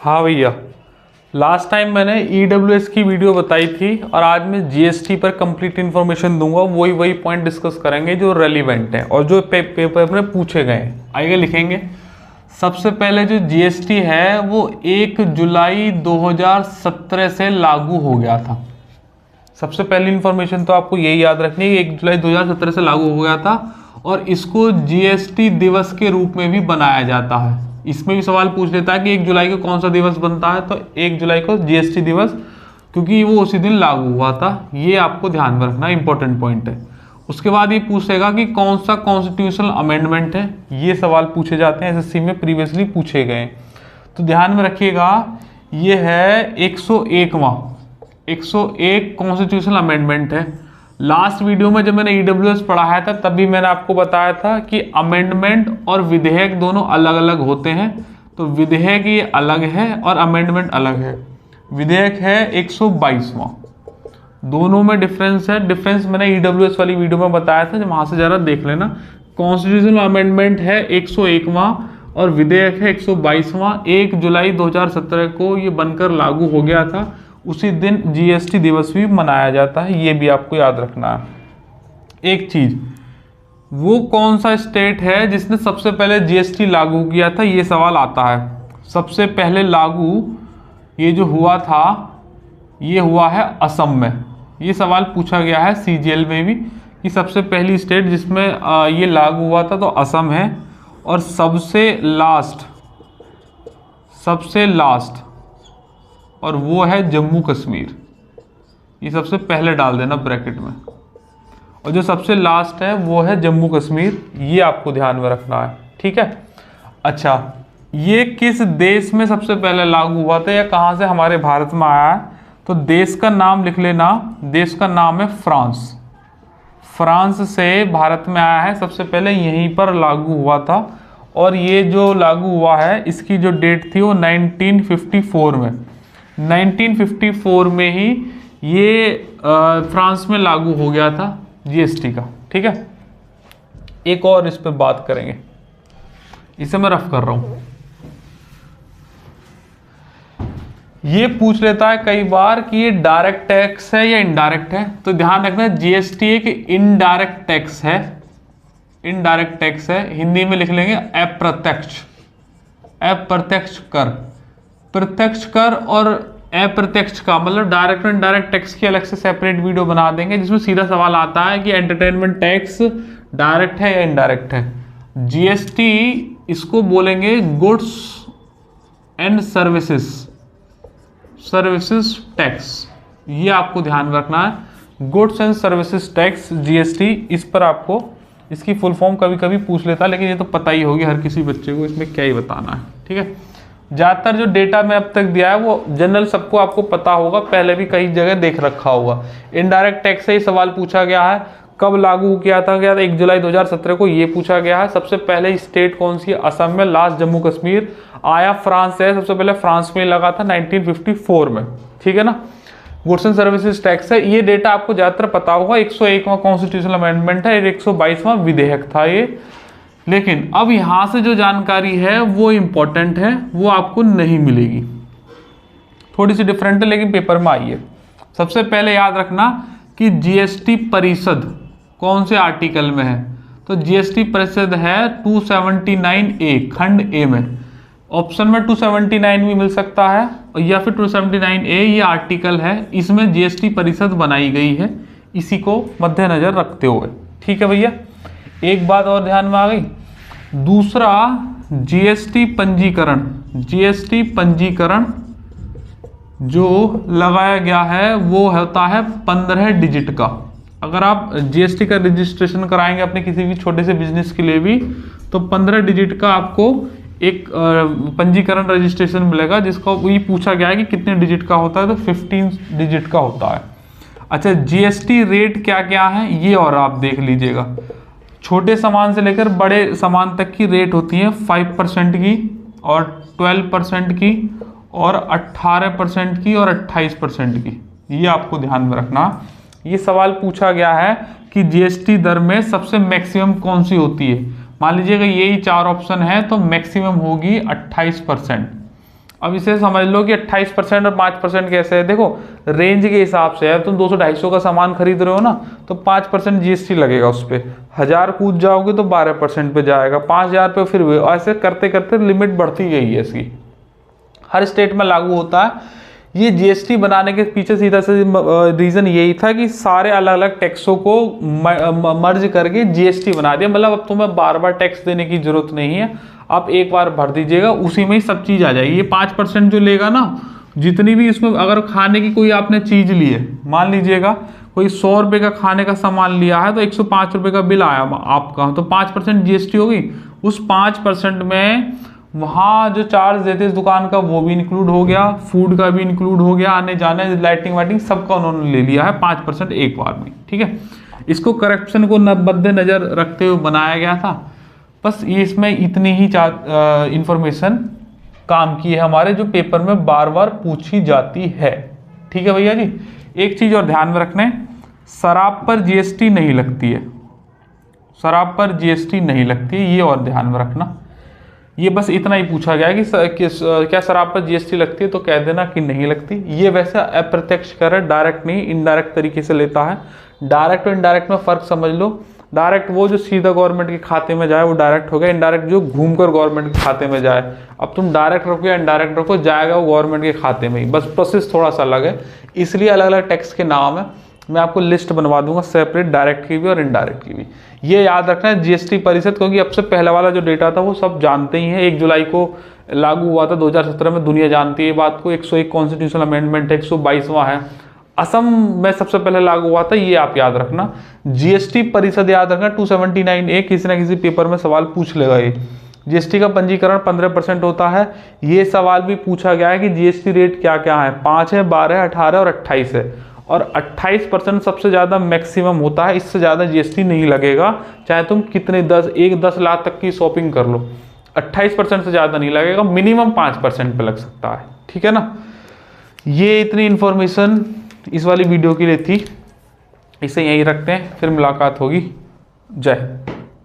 हाँ भैया, last time मैंने EWS की वीडियो बताई थी और आज मैं GST पर कंप्लीट इन्फॉर्मेशन दूंगा। वही पॉइंट डिस्कस करेंगे जो रेलिवेंट है और जो पेपर में पूछे गए हैं। आइए लिखेंगे। सबसे पहले जो GST है वो 1 जुलाई 2017 से लागू हो गया था। सबसे पहली इन्फॉर्मेशन तो आपको यही याद रखनी है कि 1 जुलाई 2017 से लागू हो गया था और इसको GST दिवस के रूप में भी बनाया जाता है। इसमें भी सवाल पूछ लेता है कि 1 जुलाई को कौन सा दिवस बनता है, तो 1 जुलाई को GST दिवस, क्योंकि वो उसी दिन लागू हुआ था। ये आपको ध्यान में रखना, इंपॉर्टेंट पॉइंट है। उसके बाद ये पूछेगा कि कौन सा कॉन्स्टिट्यूशनल अमेंडमेंट है। ये सवाल पूछे जाते हैं, SSC में प्रीवियसली पूछे गए। तो ध्यान में रखिएगा, ये है 101 कॉन्स्टिट्यूशनल अमेंडमेंट है। लास्ट वीडियो में जब मैंने EWS पढ़ाया था तब भी मैंने आपको बताया था कि अमेंडमेंट और विधेयक दोनों अलग अलग होते हैं। तो विधेयक ये अलग है और अमेंडमेंट अलग है। विधेयक है 122वां, दोनों में डिफरेंस है। डिफरेंस मैंने EWS वाली वीडियो में बताया था, जब वहां से जरा देख लेना। कॉन्स्टिट्यूशनल अमेंडमेंट है 101वां और विधेयक है 122वां। 1 जुलाई 2017 को ये बनकर लागू हो गया था। उसी दिन GST दिवस भी मनाया जाता है, ये भी आपको याद रखना है। एक चीज, वो कौन सा स्टेट है जिसने सबसे पहले GST लागू किया था, ये सवाल आता है। सबसे पहले लागू ये जो हुआ था, ये हुआ है असम में। ये सवाल पूछा गया है CGL में भी कि सबसे पहली स्टेट जिसमें ये लागू हुआ था तो असम है। और सबसे लास्ट और वो है जम्मू कश्मीर। ये सबसे पहले डाल देना ब्रैकेट में, और जो सबसे लास्ट है वो है जम्मू कश्मीर। ये आपको ध्यान में रखना है, ठीक है। अच्छा, ये किस देश में सबसे पहले लागू हुआ था या कहाँ से हमारे भारत में आया है, तो देश का नाम लिख लेना। देश का नाम है फ्रांस। फ्रांस से भारत में आया है, सबसे पहले यहीं पर लागू हुआ था। और ये जो लागू हुआ है इसकी जो डेट थी वो 1954 में। 1954 में ही ये फ्रांस में लागू हो गया था GST का, ठीक है। एक और इस पे बात करेंगे, इसे मैं रफ कर रहा हूं। ये पूछ लेता है कई बार कि ये डायरेक्ट टैक्स है या इनडायरेक्ट है, तो ध्यान रखना GST एक इनडायरेक्ट टैक्स है। इनडायरेक्ट टैक्स है, हिंदी में लिख लेंगे अप्रत्यक्ष कर। प्रत्यक्ष कर और अप्रत्यक्ष का मतलब डायरेक्ट और इनडायरेक्ट टैक्स की अलग से सेपरेट वीडियो बना देंगे, जिसमें सीधा सवाल आता है कि एंटरटेनमेंट टैक्स डायरेक्ट है या इनडायरेक्ट है। GST इसको बोलेंगे गुड्स एंड सर्विसेज टैक्स। ये आपको ध्यान में रखना है, goods and services tax GST। इस पर आपको इसकी फुल फॉर्म कभी कभी पूछ लेता है, लेकिन ये तो पता ही होगी हर किसी बच्चे को, इसमें क्या ही बताना है, ठीक है। ज़्यादातर जो डेटा मैं अब तक दिया है वो जनरल सबको आपको पता होगा, पहले भी कई जगह देख रखा होगा। इनडायरेक्ट टैक्स से ही सवाल पूछा गया है, कब लागू किया था 1 जुलाई 2017 को, ये पूछा गया है। सबसे पहले स्टेट कौन सी है, असम में। लास्ट जम्मू कश्मीर। आया फ्रांस से, सबसे पहले फ्रांस में लगा था 1954 में, ठीक है ना। गुड्स एंड सर्विसेज टैक्स है, ये डेटा आपको ज़्यादातर पता होगा। 101वां कॉन्स्टिट्यूशनल अमेंडमेंट है, 122वां विधेयक था ये। लेकिन अब यहां से जो जानकारी है वो इंपॉर्टेंट है, वो आपको नहीं मिलेगी, थोड़ी सी डिफरेंट है लेकिन पेपर में आई है। सबसे पहले याद रखना कि GST परिषद कौन से आर्टिकल में है, तो GST परिषद है 279A खंड A में। ऑप्शन में 279 भी मिल सकता है या फिर 279A ये आर्टिकल है, इसमें GST परिषद बनाई गई है, इसी को मद्देनजर रखते हुए, ठीक है भैया। एक बात और ध्यान में आ गई। दूसरा, GST पंजीकरण जो लगाया गया है वो होता है 15 डिजिट का। अगर आप GST का रजिस्ट्रेशन कराएंगे अपने किसी भी छोटे से बिजनेस के लिए भी, तो 15 डिजिट का आपको एक पंजीकरण रजिस्ट्रेशन मिलेगा, जिसका ये पूछा गया है कि कितने डिजिट का होता है, तो 15 डिजिट का होता है। अच्छा, GST रेट क्या क्या है ये और आप देख लीजिएगा। छोटे सामान से लेकर बड़े सामान तक की रेट होती है 5% की और 12% की और 18% की और 28% की। ये आपको ध्यान में रखना। ये सवाल पूछा गया है कि GST दर में सबसे मैक्सिमम कौन सी होती है। मान लीजिएगा यही चार ऑप्शन है तो मैक्सिमम होगी 28%। अब इसे समझ लो कि 28% और 5% कैसे है। देखो रेंज के हिसाब से है, तुम 200-250 का सामान खरीद रहे हो ना, तो 5% जीएसटी लगेगा उस पर। 1000 कूद जाओगे तो 12% पे जाएगा, 5000 पे फिर भी, ऐसे करते करते लिमिट बढ़ती गई है इसकी, हर स्टेट में लागू होता है। ये जीएसटी बनाने के पीछे सीधा से रीजन यही था कि सारे अलग अलग टैक्सों को मर्ज करके जीएसटी बना दिया। मतलब अब तुम्हें बार बार टैक्स देने की जरूरत नहीं है, आप एक बार भर दीजिएगा, उसी में ही सब चीज आ जाएगी। ये 5% जो लेगा ना, जितनी भी इसमें अगर खाने की कोई आपने चीज ली है, मान लीजिएगा कोई 100 रुपए का खाने का सामान लिया है तो 105 रुपए का बिल आया आपका, तो 5% जीएसटी होगी। उस 5% में वहाँ जो चार्ज देते इस दुकान का वो भी इंक्लूड हो गया, फूड का भी इंक्लूड हो गया, आने जाने लाइटिंग वाइटिंग सबका उन्होंने ले लिया है 5% एक बार में। ठीक है, इसको करप्शन को मद्देनजर रखते हुए बनाया गया था। बस ये इसमें इतनी ही इंफॉर्मेशन काम की है हमारे, जो पेपर में बार बार पूछी जाती है। ठीक है भैया जी। एक चीज और ध्यान में रखना है, शराब पर जीएसटी नहीं लगती है, शराब पर जीएसटी नहीं लगती है, ये और ध्यान में रखना। ये बस इतना ही पूछा गया है कि क्या शराब पर जीएसटी लगती है, तो कह देना कि नहीं लगती। ये वैसे अप्रत्यक्ष कर है, डायरेक्ट नहीं, इनडायरेक्ट तरीके से लेता है। डायरेक्ट और इनडायरेक्ट में फर्क समझ लो। डायरेक्ट वो जो सीधा गवर्नमेंट के खाते में जाए वो डायरेक्ट हो गया, इनडायरेक्ट जो घूमकर गवर्नमेंट के खाते में जाए। अब तुम डायरेक्ट रखो या इनडायरेक्ट रखो, जाएगा वो गवर्नमेंट के खाते में ही, बस प्रोसेस थोड़ा सा अलग है, इसलिए अलग अलग टैक्स के नाम है। मैं आपको लिस्ट बनवा दूंगा सेपरेट, डायरेक्ट की भी और इनडायरेक्ट की भी। ये याद रखना है जीएसटी परिषद, क्योंकि अब से पहले वाला जो डेटा था वो सब जानते ही हैं। 1 जुलाई को लागू हुआ था 2017 में, दुनिया जानती है ये बात को। 101 कॉन्स्टिट्यूशनल अमेंडमेंट 122वां है। असम में सबसे पहले लागू हुआ था, ये आप याद रखना। जीएसटी परिषद याद रखना 279A, किसी ना किसी पेपर में सवाल पूछ लेगा ये। जीएसटी का पंजीकरण 15% होता है। ये सवाल भी पूछा गया है कि जीएसटी रेट क्या क्या है, 5 है, 12 है, 18 और 28 है। और 28% सबसे ज्यादा मैक्सिमम होता है, इससे ज्यादा जीएसटी नहीं लगेगा, चाहे तुम कितने 10 लाख तक की शॉपिंग कर लो, 28% से ज्यादा नहीं लगेगा, मिनिमम 5% पे लग सकता है। ठीक है ना। ये इतनी इंफॉर्मेशन इस वाली वीडियो के लिए थी, इसे यहीं रखते हैं, फिर मुलाकात होगी। जय।